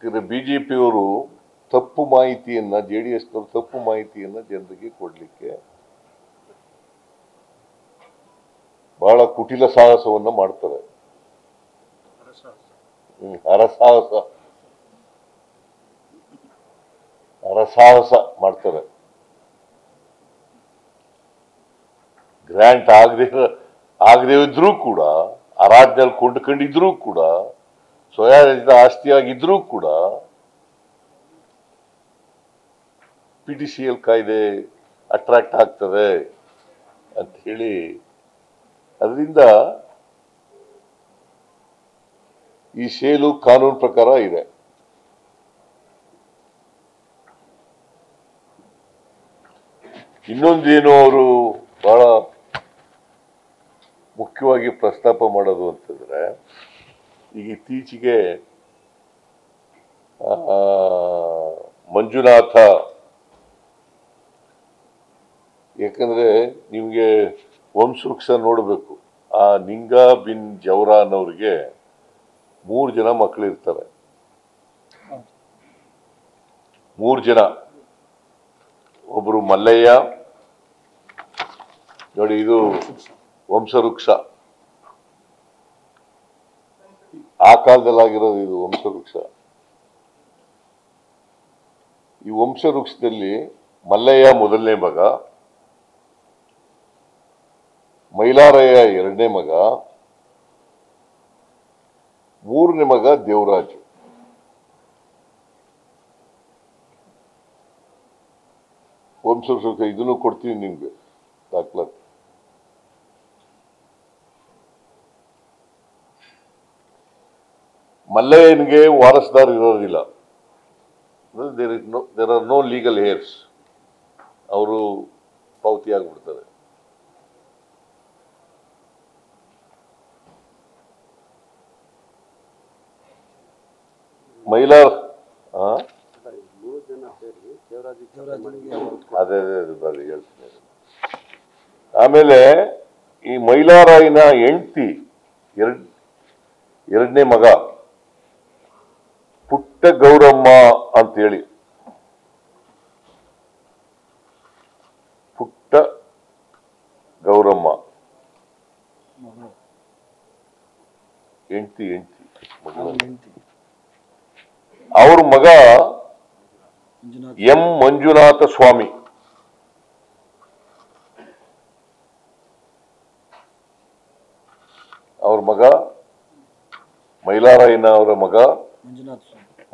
ಬಿಜೆಪಿಯವರು ತಪ್ಪು ಮಾಹಿತಿಯನ್ನ ಜೆಡಿಎಸ್ನವರು ತಪ್ಪು ಮಾಹಿತಿಯನ್ನ ಜನರಿಗೆ ಕೊಡ್ಲಿಕ್ಕೆ ಬಹಳ ಕುಟಿಲ ಸಾಹಸವನ್ನ ಮಾಡ್ತಾರೆ. ಹರಸಾಹಸ ಮಾಡ್ತಾರೆ. ಗ್ರಾಂಟ್ ಆಗದೆ ಇದ್ರೂ ಕೂಡ, ಆ ರಾಜ್ಯದಲ್ಲಿ ಕೊಂಡ್ಕೊಂಡಿದ್ರೂ ಕೂಡ, ಸ್ವಯಾಜಿತ ಆಸ್ತಿಯಾಗಿದ್ರೂ ಕೂಡ PTCL ಕಾಯ್ದೆ ಅಟ್ರಾಕ್ಟ್ ಆಗ್ತದೆ ಅಂತ ಹೇಳಿ, ಅದರಿಂದ ಈ ಸೇಲು ಕಾನೂನು ಪ್ರಕಾರ ಇದೆ. ಇನ್ನೊಂದೇನು ಅವರು ಬಹಳ ಮುಖ್ಯವಾಗಿ ಪ್ರಸ್ತಾಪ ಮಾಡೋದು ಅಂತಂದ್ರೆ, ಈಗ ಇತ್ತೀಚೆಗೆ ಮಂಜುನಾಥ, ಯಾಕಂದ್ರೆ ನಿಮ್ಗೆ ವಂಶವೃಕ್ಷ ನೋಡಬೇಕು. ಆ ನಿಂಗಾ ಬಿನ್ ಜವರಾನ್ ಅವ್ರಿಗೆ 3 ಜನ ಮಕ್ಕಳಿರ್ತಾರೆ. 3 ಜನ. ಒಬ್ರು ಮಲ್ಲಯ್ಯ, ನೋಡಿ ಇದು ವಂಶವೃಕ್ಷ, ಆ ಕಾಲದಲ್ಲಾಗಿರೋದು ಇದು ವಂಶವೃಕ್ಷ. ಈ ವಂಶವೃಕ್ಷದಲ್ಲಿ ಮಲ್ಲಯ್ಯ ಮೊದಲನೇ ಮಗ, ಮೈಲಾರಯ್ಯ 2ನೇ ಮಗ, 3ನೇ ಮಗ ದೇವರಾಜು. ವಂಶವೃಕ್ಷ ಇದನ್ನು ಕೊಡ್ತೀವಿ ನಿಮ್ಗೆ ದಾಖಲಾತಿ. ಮಲ್ಲಯ್ಯನಿಗೆ ವಾರಸ್ದಾರ ಇರೋದಿಲ್ಲ. There are no legal heirs. ಅವರು ಪಾವತಿ ಆಗ್ಬಿಡ್ತಾರೆ. ಮೈಲಾರ್ ಅದೇ ಹೇಳ್ತೀನಿ. ಆಮೇಲೆ ಈ ಮೈಲಾರಾಯನ ಹೆಂಡತಿ 2ನೇ ಮಗ ಪುಟ್ಟ ಗೌರಮ್ಮ ಅಂತೇಳಿ, ಪುಟ್ಟ ಗೌರಮ್ಮ ಹೆಂಡತಿ ಅವ್ರ ಮಗ ಎಂ ಮಂಜುನಾಥ ಸ್ವಾಮಿ. ಅವ್ರ ಮಗ ಮೈಲಾರಯ್ಯನ ಅವರ ಮಗ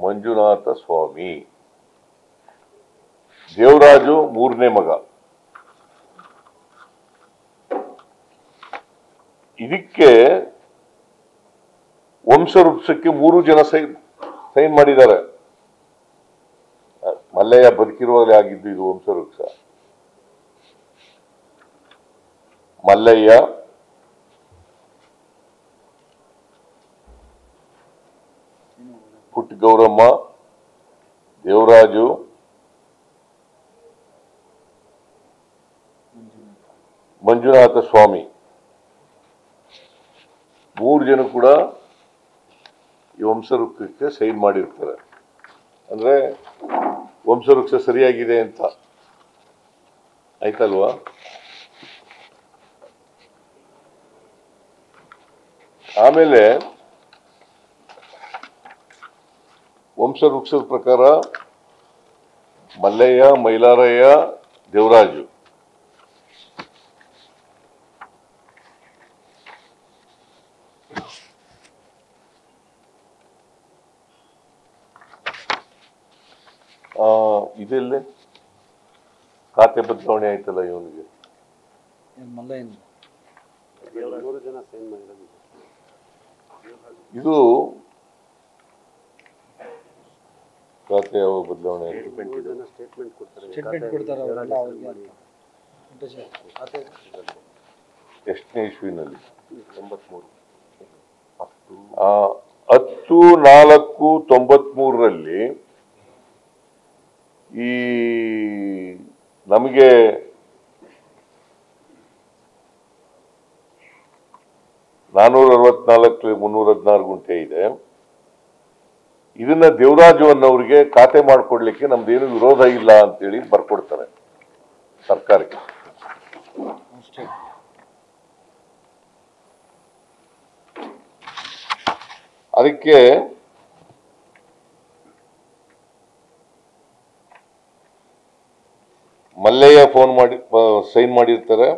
ಮಂಜುನಾಥ ಸ್ವಾಮಿ. ದೇವರಾಜು 3ನೇ ಮಗ. ಇದಕ್ಕೆ ವಂಶವೃಕ್ಷಕ್ಕೆ 3 ಜನ ಸೈನ್ ಮಾಡಿದ್ದಾರೆ. ಮಲ್ಲಯ್ಯ ಬದುಕಿರುವಾಗಲೇ ಆಗಿದ್ದು ಇದು ವಂಶವೃಕ್ಷ. ಮಲ್ಲಯ್ಯ, ಪುಟ್ಟ ಗೌರಮ್ಮ, ದೇವರಾಜು, ಮಂಜುನಾಥ ಸ್ವಾಮಿ 3 ಜನ ಕೂಡ ಈ ವಂಶವೃಕ್ಷಕ್ಕೆ ಸೈನ್ ಮಾಡಿರ್ತಾರೆ. ಅಂದ್ರೆ ವಂಶವೃಕ್ಷ ಸರಿಯಾಗಿದೆ ಅಂತ ಆಯ್ತಲ್ವಾ? ಆಮೇಲೆ ವಂಶವೃಕ್ಷದ ಪ್ರಕಾರ ಮಲ್ಲಯ್ಯ, ಮೈಲಾರಯ್ಯ, ದೇವರಾಜು ಇದೆಲ್ಲೇ ಖಾತೆ ಬದಲಾವಣೆ ಆಯ್ತಲ್ಲ ಇವನಿಗೆ. ಇದು ಖಾತೆ ಯಾವ ಬದಲಾವಣೆ ಆಯ್ತು? ಎಷ್ಟನೇ ಇಸ್ವಿನಲ್ಲಿ? 10/4/93ರಲ್ಲಿ ಈ ನಮಗೆ (464 316 ಗುಂಟೆ ಇದೆ. ಇದನ್ನ ದೇವರಾಜು ಅನ್ನೋರಿಗೆ ಖಾತೆ ಮಾಡಿಕೊಡ್ಲಿಕ್ಕೆ ನಮ್ದೇನು ವಿರೋಧ ಇಲ್ಲ ಅಂತೇಳಿ ಬರ್ಕೊಡ್ತಾರೆ ಸರ್ಕಾರಕ್ಕೆ. ಅದಕ್ಕೆ ಮಲ್ಲಯ್ಯ ಫೋನ್ ಮಾಡಿ ಸೈನ್ ಮಾಡಿರ್ತಾರೆ.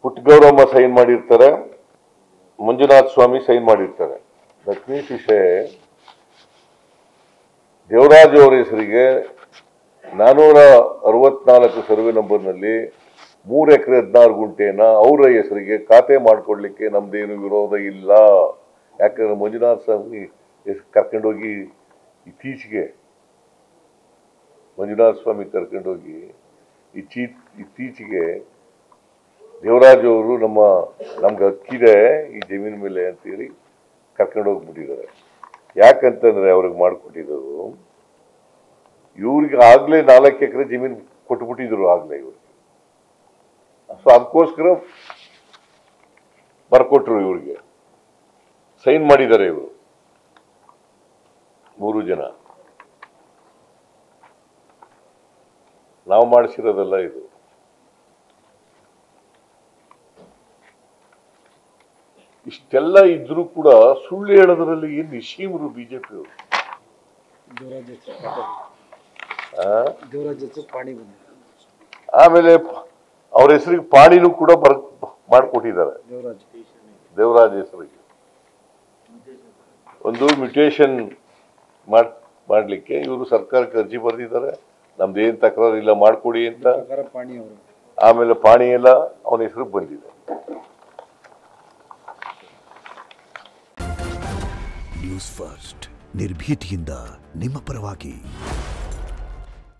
ಪುಟ್ಟಗೌರಮ್ಮ ಸೈನ್ ಮಾಡಿರ್ತಾರೆ. ಮಂಜುನಾಥ ಸ್ವಾಮಿ ಸೈನ್ ಮಾಡಿರ್ತಾರೆ. ಲಕ್ಷ್ಮೀ ಶಿಶೆ ದೇವರಾಜು ಅವರ ಹೆಸರಿಗೆ 464 ಸರ್ವೆ ನಂಬರ್ನಲ್ಲಿ 3 ಎಕರೆ 16 ಗುಂಟೆನ ಅವರ ಹೆಸರಿಗೆ ಖಾತೆ ಮಾಡಿಕೊಡ್ಲಿಕ್ಕೆ ನಮ್ದೇನು ವಿರೋಧ ಇಲ್ಲ. ಯಾಕಂದ್ರೆ ಮಂಜುನಾಥ ಸ್ವಾಮಿ ಕರ್ಕೊಂಡೋಗಿ ಇತ್ತೀಚೆಗೆ ದೇವರಾಜು ಅವರು ನಮ್ಗೆ ಹಕ್ಕಿದೆ ಈ ಜಮೀನ್ ಮೇಲೆ ಅಂತೇಳಿ ಕರ್ಕೊಂಡು ಹೋಗ್ಬಿಟ್ಟಿದ್ದಾರೆ. ಯಾಕಂತಂದ್ರೆ ಅವ್ರಿಗೆ ಮಾಡಿಕೊಟ್ಟಿದ್ರು, ಇವ್ರಿಗೆ ಆಗ್ಲೇ 4 ಎಕರೆ ಜಮೀನು ಕೊಟ್ಬಿಟ್ಟಿದ್ರು ಆಗ್ಲೇ ಇವ್ರಿಗೆ. ಸೊ ಅದಕ್ಕೋಸ್ಕರ ಬರ್ಕೊಟ್ರು, ಇವ್ರಿಗೆ ಸೈನ್ ಮಾಡಿದ್ದಾರೆ ಇವರು 3 ಜನ. ನಾವು ಮಾಡಿಸಿರೋದಲ್ಲ ಇದು. ಇಷ್ಟೆಲ್ಲ ಇದ್ರೂ ಕೂಡ ಸುಳ್ಳು ಹೇಳೋದ್ರಲ್ಲಿ ಏನ್ ನಿಶೀಮರು ಬಿಜೆಪಿಯವರು. ಆಮೇಲೆ ಅವ್ರ ಹೆಸರಿಗೆ ಪಾಣಿನೂ ಕೂಡ ಮಾಡಿಕೊಟ್ಟಿದ್ದಾರೆ. ದೇವರಾಜ್ ಹೆಸರಿಗೆ ಒಂದು ಮ್ಯೂಟೇಶನ್ ಮಾಡ್ಲಿಕ್ಕೆ ಇವರು ಸರ್ಕಾರಕ್ಕೆ ಅರ್ಜಿ ಬರೆದಿದ್ದಾರೆ. ನಮ್ದೇನ್ ತಕರಾರು ಇಲ್ಲ, ಮಾಡ್ಕೊಡಿ ಅಂತ. ಆಮೇಲೆ ಪಾಣಿ ಎಲ್ಲ ಅವನ ಹೆಸರಿಗೆ ಬಂದಿದೆ. ನ್ಯೂಸ್ ಫಸ್ಟ್, ನಿರ್ಭೀತಿಯಿಂದ ನಿಮ್ಮ ಪರವಾಗಿ.